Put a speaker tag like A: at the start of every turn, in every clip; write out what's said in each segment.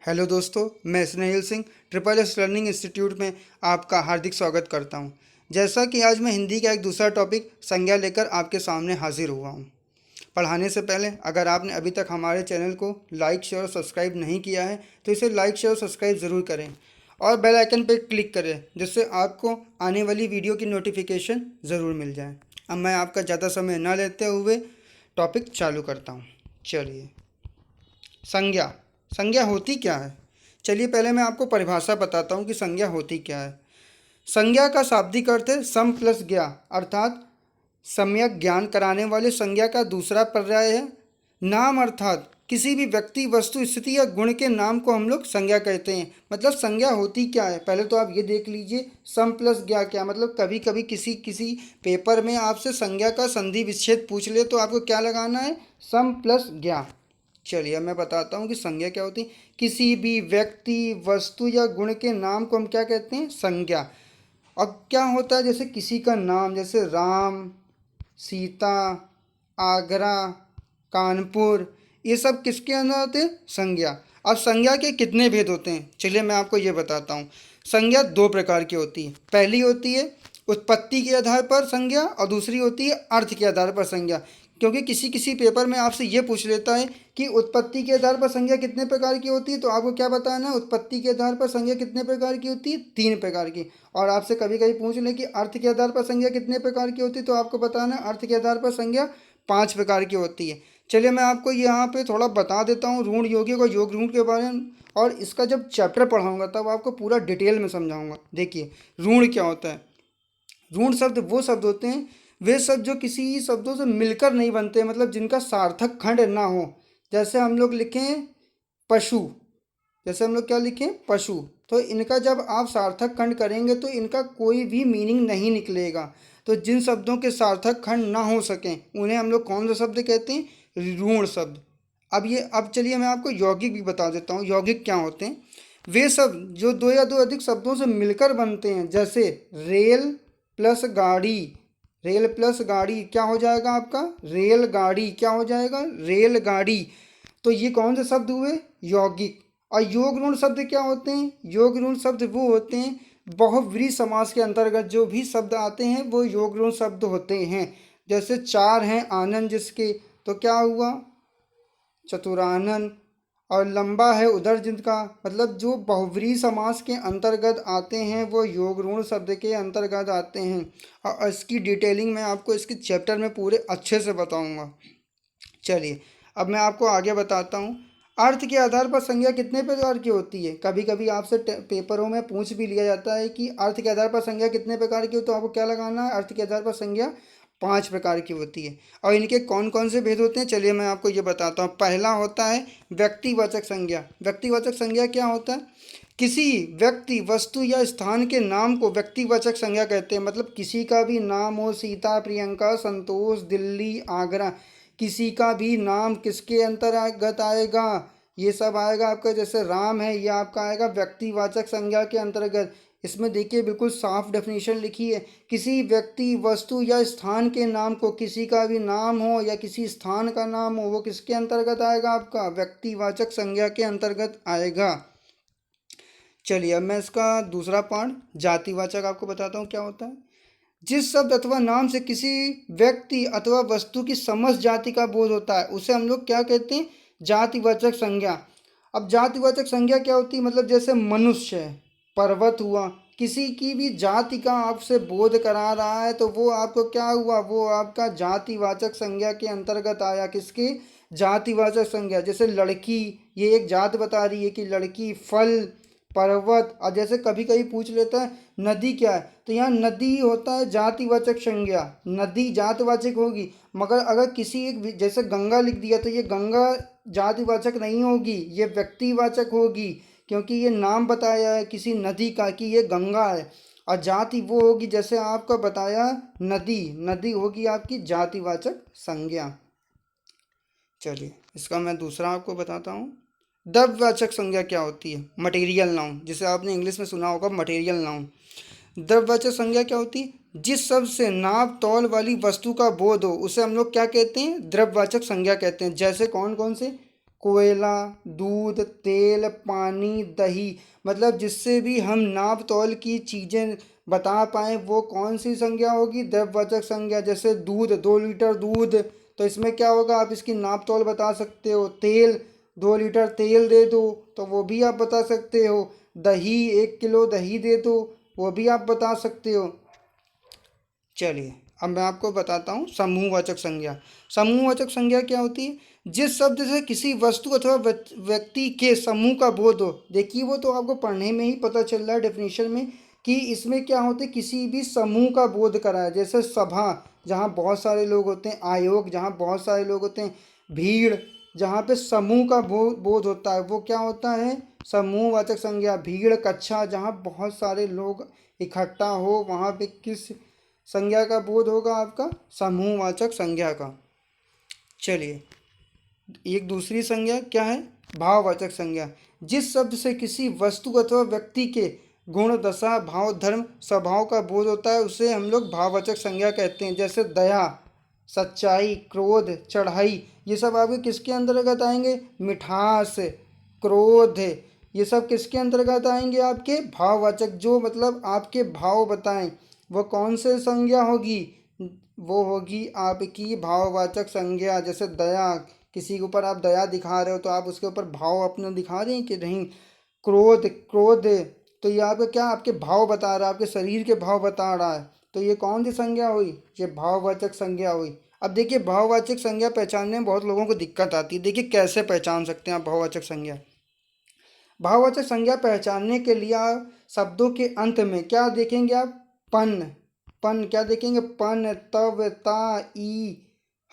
A: Hello दोस्तों, मैं Snehil Singh triple S learning institute में आपका हार्दिक स्वागत करता हूं। जैसा कि आज मैं हिंदी का एक दूसरा टॉपिक संज्ञा लेकर आपके सामने हाजिर हुआ हूं। पढ़ाने से पहले अगर आपने अभी तक हमारे चैनल को लाइक शेयर और सब्सक्राइब नहीं किया है तो इसे लाइक शेयर और सब्सक्राइब ज़रूर करें और बेल आइकन पर क्लिक करें, जिससे आपको आने वाली वीडियो की नोटिफिकेशन ज़रूर मिल जाए। अब मैं आपका ज़्यादा समय न लेते हुए टॉपिक चालू करता हूँ। चलिए, संज्ञा। संज्ञा होती क्या है? चलिए पहले मैं आपको परिभाषा बताता हूँ कि संज्ञा होती क्या है। संज्ञा का शाब्दिक अर्थ है सम प्लस ज्ञा, अर्थात सम्यक ज्ञान कराने वाले संज्ञा का दूसरा पर्याय है। नाम अर्थात किसी भी व्यक्ति, वस्तु, स्थिति या गुण के नाम को हम लोग संज्ञा कहते हैं। मतलब संज्ञा होती क्या है, पहले तो आप ये देख लीजिए सम प्लस ज्ञा क्या मतलब। कभी कभी किसी किसी पेपर में आपसे संज्ञा का संधि विच्छेद पूछ ले तो आपको क्या लगाना है, सम प्लस ज्ञा। चलिए अब मैं बताता हूँ कि संज्ञा क्या होती है। किसी भी व्यक्ति, वस्तु या गुण के नाम को हम क्या कहते हैं, संज्ञा। अब क्या होता है, जैसे किसी का नाम, जैसे राम, सीता, आगरा, कानपुर, ये सब किसके अंदर आते हैं, संज्ञा। अब संज्ञा के कितने भेद होते हैं, चलिए मैं आपको ये बताता हूँ। संज्ञा दो प्रकार की होती है। पहली होती है उत्पत्ति के आधार पर संज्ञा और दूसरी होती है अर्थ के आधार पर संज्ञा। क्योंकि किसी किसी पेपर में आपसे ये पूछ लेता है कि उत्पत्ति के आधार पर संज्ञा कितने प्रकार की होती है, तो आपको क्या बताना है, उत्पत्ति के आधार पर संज्ञा कितने प्रकार की होती है, 3 प्रकार की। और आपसे कभी कभी पूछ ले कि अर्थ के आधार पर संज्ञा कितने प्रकार की होती है, तो आपको बताना है अर्थ के आधार पर संज्ञा 5 प्रकार की होती है। चलिए मैं आपको यहाँ पे थोड़ा बता देता हूँ ऋण यौगिक और योग ऋण के बारे में, और इसका जब चैप्टर पढ़ाऊँगा तब आपको पूरा डिटेल में समझाऊँगा। देखिए ऋण क्या होता है। ऋण शब्द वो शब्द होते हैं, वे शब्द जो किसी शब्दों से मिलकर नहीं बनते, मतलब जिनका सार्थक खंड ना हो। जैसे हम लोग लिखें पशु, जैसे हम लोग क्या लिखें, पशु, तो इनका जब आप सार्थक खंड करेंगे तो इनका कोई भी मीनिंग नहीं निकलेगा। तो जिन शब्दों के सार्थक खंड ना हो सकें उन्हें हम लोग कौन सा शब्द कहते हैं, ऋण शब्द। अब चलिए मैं आपको यौगिक भी बता देता हूँ। यौगिक क्या होते हैं, वे शब्द जो दो या दो अधिक शब्दों से मिलकर बनते हैं। जैसे रेल प्लस गाड़ी, रेल प्लस गाड़ी क्या हो जाएगा आपका, रेलगाड़ी। क्या हो जाएगा, रेलगाड़ी। तो ये कौन से शब्द हुए, यौगिक। और योग ऋण शब्द क्या होते हैं, योग ऋण शब्द वो होते हैं बहुव्रीहि समास के अंतर्गत जो भी शब्द आते हैं वो योग ऋण शब्द होते हैं। जैसे चार हैं आनंद जिसके, तो क्या हुआ, चतुरानन। और लंबा है उदर जिनका, मतलब जो बहुव्रीहि समास के अंतर्गत आते हैं वो योग ऋण शब्द के अंतर्गत आते हैं। और इसकी डिटेलिंग मैं आपको इसके चैप्टर में पूरे अच्छे से बताऊंगा। चलिए अब मैं आपको आगे बताता हूँ। अर्थ के आधार पर संज्ञा कितने प्रकार की होती है। कभी कभी आपसे पेपरों में पूछ भी लिया जाता है कि अर्थ के आधार पर संज्ञा कितने प्रकार की हो, तो आपको क्या लगाना है, अर्थ के आधार पर संज्ञा 5 प्रकार की होती है। और इनके कौन कौन से भेद होते हैं, चलिए मैं आपको ये बताता हूँ। पहला होता है व्यक्तिवाचक संज्ञा। व्यक्तिवाचक संज्ञा क्या होता है, किसी व्यक्ति, वस्तु या स्थान के नाम को व्यक्तिवाचक संज्ञा कहते हैं। मतलब किसी का भी नाम हो, सीता, प्रियंका, संतोष, दिल्ली, आगरा, किसी का भी नाम किसके अंतर्गत आएगा, ये सब आएगा आपका। जैसे राम है, ये आपका आएगा व्यक्तिवाचक संज्ञा के अंतर्गत। इसमें देखिए बिल्कुल साफ डेफिनेशन लिखी है, किसी व्यक्ति, वस्तु या स्थान के नाम को, किसी का भी नाम हो या किसी स्थान का नाम हो, वो किसके अंतर्गत आएगा, आपका व्यक्तिवाचक संज्ञा के अंतर्गत आएगा। चलिए अब मैं इसका दूसरा पार्ट जातिवाचक आपको बताता हूँ क्या होता है। जिस शब्द अथवा नाम से किसी व्यक्ति अथवा वस्तु की समस्त जाति का बोध होता है उसे हम लोग क्या कहते हैं, जातिवाचक संज्ञा। अब जातिवाचक संज्ञा क्या होती है, मतलब जैसे मनुष्य है, पर्वत हुआ, किसी की भी जाति का आपसे बोध करा रहा है तो वो आपको क्या हुआ, वो आपका जातिवाचक संज्ञा के अंतर्गत आया। किसके, जातिवाचक संज्ञा। जैसे लड़की, ये एक जात बता रही है कि लड़की, फल, पर्वत। और जैसे कभी कभी पूछ लेता है नदी क्या है, तो यहाँ नदी होता है जातिवाचक संज्ञा, नदी जातिवाचक होगी। मगर अगर किसी एक, जैसे गंगा लिख दिया तो ये गंगा जातिवाचक नहीं होगी, ये व्यक्तिवाचक होगी, क्योंकि ये नाम बताया है किसी नदी का कि ये गंगा है। और जाति वो होगी, जैसे आपका बताया नदी, नदी होगी आपकी जातिवाचक संज्ञा। चलिए इसका मैं दूसरा आपको बताता हूँ। द्रव्यवाचक संज्ञा क्या होती है, मटेरियल नाउन, जिसे आपने इंग्लिश में सुना होगा मटेरियल नाउन। द्रव्यवाचक संज्ञा क्या होती है, जिस शब्द से नाप तौल वाली वस्तु का बोध हो उसे हम लोग क्या कहते हैं, द्रव्यवाचक संज्ञा कहते हैं। जैसे कौन कौन से, कोयला, दूध, तेल, पानी, दही, मतलब जिससे भी हम नाप तौल की चीज़ें बता पाएँ वो कौन सी संज्ञा होगी, द्रव्यवाचक संज्ञा। जैसे दूध, 2 लीटर दूध, तो इसमें क्या होगा, आप इसकी नाप तौल बता सकते हो। तेल, 2 लीटर तेल दे दो, तो वो भी आप बता सकते हो। दही, 1 किलो दही दे दो, वो भी आप बता सकते हो। चलिए अब मैं आपको बताता हूँ समूहवाचक संज्ञा। समूहवाचक संज्ञा क्या होती है, जिस शब्द से किसी वस्तु अथवा व्यक्ति के समूह का बोध हो। देखिए वो तो आपको पढ़ने में ही पता चल रहा है डेफिनेशन में कि इसमें क्या होते हैं, किसी भी समूह का बोध कराया। जैसे सभा, जहाँ बहुत सारे लोग होते हैं। आयोग, जहाँ बहुत सारे लोग होते हैं। भीड़, जहाँ पे समूह का बोध होता है, वो क्या होता है, समूहवाचक संज्ञा। भीड़, कक्षा, जहाँ बहुत सारे लोग इकट्ठा हो, वहाँ पे किस संज्ञा का बोध होगा, आपका समूहवाचक संज्ञा का। चलिए एक दूसरी संज्ञा क्या है, भाववाचक संज्ञा। जिस शब्द से किसी वस्तु अथवा व्यक्ति के गुण, दशा, भाव, धर्म, स्वभाव का बोध होता है उसे हम लोग भाववाचक संज्ञा कहते हैं। जैसे दया, सच्चाई, क्रोध, चढ़ाई, ये सब आपके किसके अंतर्गत आएंगे, मिठास, क्रोध, ये सब किसके अंतर्गत आएंगे, आपके भाववाचक। जो मतलब आपके भाव बताएं, वो कौन से संज्ञा होगी, वो होगी आपकी भाववाचक संज्ञा। जैसे दया, किसी के ऊपर आप दया दिखा रहे हो तो आप उसके ऊपर भाव अपना दिखा रहे हैं कि नहीं। क्रोध, क्रोध, तो ये आपका क्या, आपके भाव बता रहा है, आपके शरीर के भाव बता रहा है। तो ये कौन सी संज्ञा हुई, ये भाववाचक संज्ञा हुई। अब देखिए भाववाचक संज्ञा पहचानने में बहुत लोगों को दिक्कत आती है। देखिए कैसे पहचान सकते हैं आप भाववाचक संज्ञा। भाववाचक संज्ञा पहचानने के लिए आप शब्दों के अंत में क्या देखेंगे, आप पन, पन क्या देखेंगे, पन, तव, ता, ई,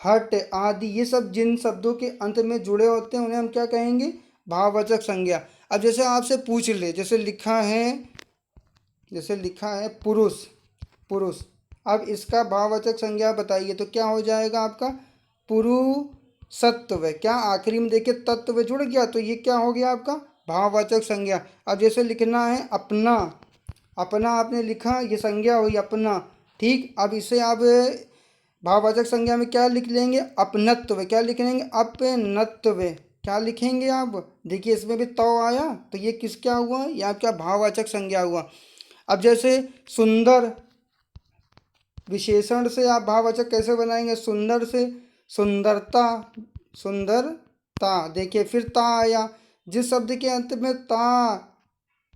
A: हट आदि, ये सब जिन शब्दों के अंत में जुड़े होते हैं उन्हें हम क्या कहेंगे, भाववाचक संज्ञा। अब जैसे आपसे पूछ ले, जैसे लिखा है पुरुष, पुरुष, अब इसका भाववाचक संज्ञा बताइए, तो क्या हो जाएगा आपका, पुरुषत्व। क्या आखिरी में देखिए तत्व जुड़ गया, तो ये क्या हो गया आपका भाववाचक संज्ञा। अब जैसे लिखना है अपना, अपना आपने लिखा, ये संज्ञा हुई अपना। ठीक, अब इसे आप भाववाचक संज्ञा में क्या लिख लेंगे, अपनत्व। क्या लिख लेंगे, अपनत्व। क्या लिखेंगे आप, देखिए इसमें भी तव आया, तो ये किस क्या हुआ, ये आपका भाववाचक संज्ञा हुआ। अब जैसे सुंदर, विशेषण से आप भाववाचक कैसे बनाएंगे, सुंदर से सुंदरता, सुंदरता। देखिए फिर ता आया, जिस शब्द के अंत में ता,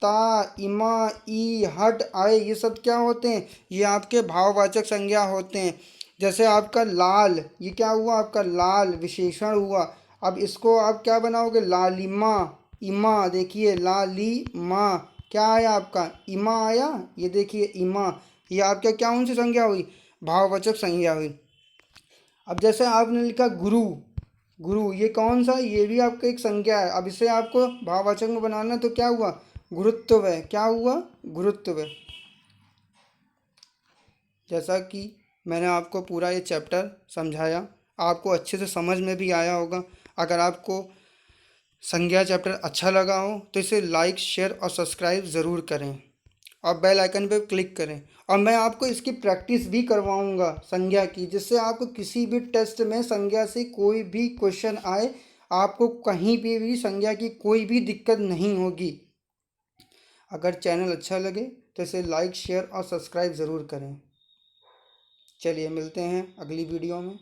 A: ता, इमा, ई, हट आए, ये सब क्या होते हैं, ये आपके भाववाचक संज्ञा होते हैं। जैसे आपका लाल, ये क्या हुआ, आपका लाल विशेषण हुआ। अब इसको आप क्या बनाओगे, लालिमा, इमा, देखिए लालिमा, क्या आया आपका, इमा आया, ये देखिए इमा, ये आपका क्या कौन सी संज्ञा हुई, भाववाचक संज्ञा हुई। अब जैसे आपने लिखा गुरु, गुरु, ये कौन सा, ये भी आपका एक संज्ञा है। अब इसे आपको भाववाचक में बनाना है, तो क्या हुआ, गुरुत्व है, क्या हुआ, गुरुत्व। जैसा कि मैंने आपको पूरा ये चैप्टर समझाया, आपको अच्छे से समझ में भी आया होगा। अगर आपको संज्ञा चैप्टर अच्छा लगा हो तो इसे लाइक, शेयर और सब्सक्राइब ज़रूर करें और बेल आइकन पर क्लिक करें। और मैं आपको इसकी प्रैक्टिस भी करवाऊंगा संज्ञा की, जिससे आपको किसी भी टेस्ट में संज्ञा से कोई भी क्वेश्चन आए, आपको कहीं भी संज्ञा की कोई भी दिक्कत नहीं होगी। अगर चैनल अच्छा लगे तो इसे लाइक, शेयर और सब्सक्राइब ज़रूर करें। चलिए मिलते हैं अगली वीडियो में।